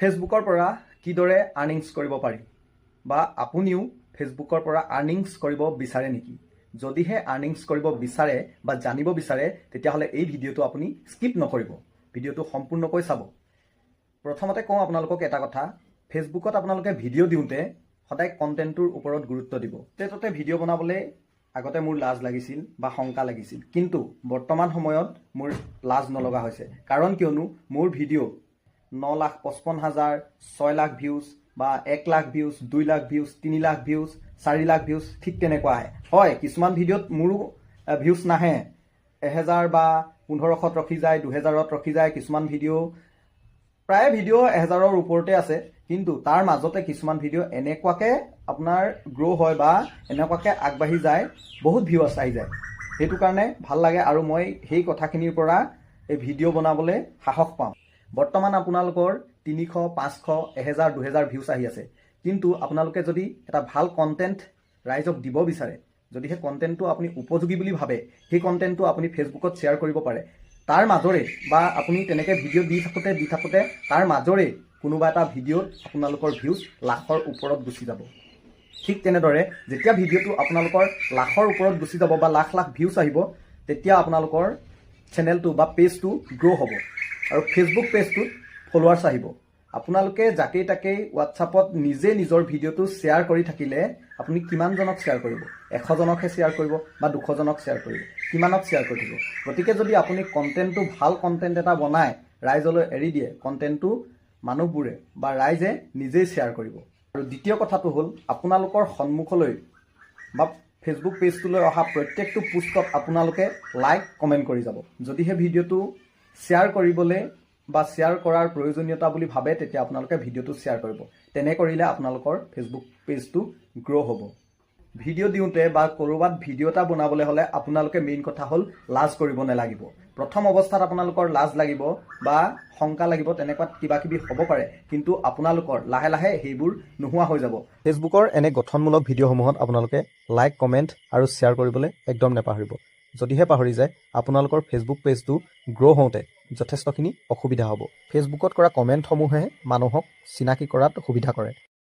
ফেচবুকৰ পৰা কিদৰে আৰ্নিংছ কৰিব পাৰি বা আপুনিও ফেচবুকৰ পৰা আৰ্নিংছ কৰিব বিচাৰে নেকি? যদিহে আৰ্নিংছ কৰিব বিচাৰে বা জানিব বিচাৰে তেতিয়াহ'লে এই ভিডিঅ'টো আপুনি স্কিপ নকৰিব, ভিডিঅ'টো সম্পূৰ্ণকৈ চাব। প্ৰথমতে কওঁ আপোনালোকক এটা কথা, ফেচবুকত আপোনালোকে ভিডিঅ' দিওঁতে সদায় কণ্টেণ্টটোৰ ওপৰত গুৰুত্ব দিব। ততে ভিডিঅ' বনাবলৈ আগতে মোৰ লাজ লাগিছিল বা শংকা লাগিছিল, কিন্তু বৰ্তমান সময়ত মোৰ লাজ নলগা হৈছে। কাৰণ কিয়নো মোৰ ভিডিঅ' 9,55,000, 6 লাখ ভিউজ বা 1 lakh views, 2 lakh views, 3 lakh views, 4 lakh views ঠিক তেনেকুৱা আহে। হয়, কিছুমান ভিডিঅ'ত মোৰো ভিউজ নাহে, 1000 বা 1500ত ৰখি যায়, 2000ত ৰখি যায়। কিছুমান ভিডিঅ' প্ৰায় ভিডিঅ' 1000ৰ ওপৰতে আছে, কিন্তু তাৰ মাজতে কিছুমান ভিডিঅ' এনেকুৱাকে আপোনাৰ গ্ৰ' হয় বা এনেকুৱাকে আগবাঢ়ি যায়, বহুত ভিউজ আহি যায়। সেইটো কাৰণে ভাল লাগে আৰু মই সেই কথাখিনিৰ পৰা এই ভিডিঅ' বনাবলৈ সাহস পাওঁ। বৰ্তমান আপোনালোকৰ 300, 500, 1000, 2000 ভিউজ আহি আছে, কিন্তু আপোনালোকে যদি এটা ভাল কণ্টেণ্ট ৰাইজক দিব বিচাৰে, যদি সেই কণ্টেণ্টটো আপুনি উপযোগী বুলি ভাবে, সেই কণ্টেণ্টটো আপুনি ফেচবুকত শ্বেয়াৰ কৰিব পাৰে। তাৰ মাজৰে বা আপুনি তেনেকৈ ভিডিঅ' দি থাকোঁতে তাৰ মাজৰে কোনোবা এটা ভিডিঅ'ত আপোনালোকৰ ভিউজ লাখৰ ওপৰত গুচি যাব। ঠিক তেনেদৰে যেতিয়া ভিডিঅ'টো আপোনালোকৰ লাখৰ ওপৰত গুচি যাব বা লাখ লাখ ভিউজ আহিব, তেতিয়া আপোনালোকৰ চেনেলটো বা পেজটো গ্ৰ' হ'ব আৰু ফেচবুক পেজটোত ফলোৱাৰ্ছ আহিব। আপোনালোকে যাকেই তাকেই হোৱাটছআপত নিজে নিজৰ ভিডিঅ'টো শ্বেয়াৰ কৰি থাকিলে আপুনি কিমানজনক শ্বেয়াৰ কৰিব? 100 জনকহে শ্বেয়াৰ কৰিব বা 200 জনক শ্বেয়াৰ কৰিব, কিমানত শ্বেয়াৰ কৰি দিব? গতিকে যদি আপুনি কণ্টেণ্টটো ভাল কণ্টেণ্ট এটা বনাই ৰাইজলৈ এৰি দিয়ে, কণ্টেণ্টটো মানুহবোৰে বা ৰাইজে নিজেই শ্বেয়াৰ কৰিব। আৰু দ্বিতীয় কথাটো হ'ল, আপোনালোকৰ সন্মুখলৈ বা ফেচবুক পেজটোলৈ অহা প্ৰত্যেকটো পোষ্টত আপোনালোকে লাইক কমেণ্ট কৰি যাব। যদিহে ভিডিঅ'টো শ্বেয়াৰ কৰিবলৈ বা শ্বেয়াৰ কৰাৰ প্ৰয়োজনীয়তা বুলি ভাবে, তেতিয়া আপোনালোকে ভিডিঅ'টো শ্বেয়াৰ কৰিব। তেনে কৰিলে আপোনালোকৰ ফেচবুক পেজটো গ্ৰ' হ'ব। ভিডিঅ' দিওঁতে বা ক'ৰবাত ভিডিঅ' এটা বনাবলৈ হ'লে আপোনালোকে মেইন কথা হ'ল লাজ কৰিব নালাগিব। প্ৰথম অৱস্থাত আপোনালোকৰ লাজ লাগিব বা শংকা লাগিব, তেনেকুৱা কিবা কিবি হ'ব পাৰে, কিন্তু আপোনালোকৰ লাহে লাহে সেইবোৰ নোহোৱা হৈ যাব। ফেচবুকৰ এনে গঠনমূলক ভিডিঅ'সমূহত আপোনালোকে লাইক, কমেণ্ট আৰু শ্বেয়াৰ কৰিবলৈ একদম নাপাহৰিব। যদিহে পাহৰি যায়, আপোনালোকৰ ফেচবুক পেজটো গ্ৰ' হওঁতে যথেষ্টখিনি অসুবিধা হ'ব। ফেচবুকত কৰা কমেণ্টসমূহে মানুহক চিনাকি কৰাত সুবিধা কৰে।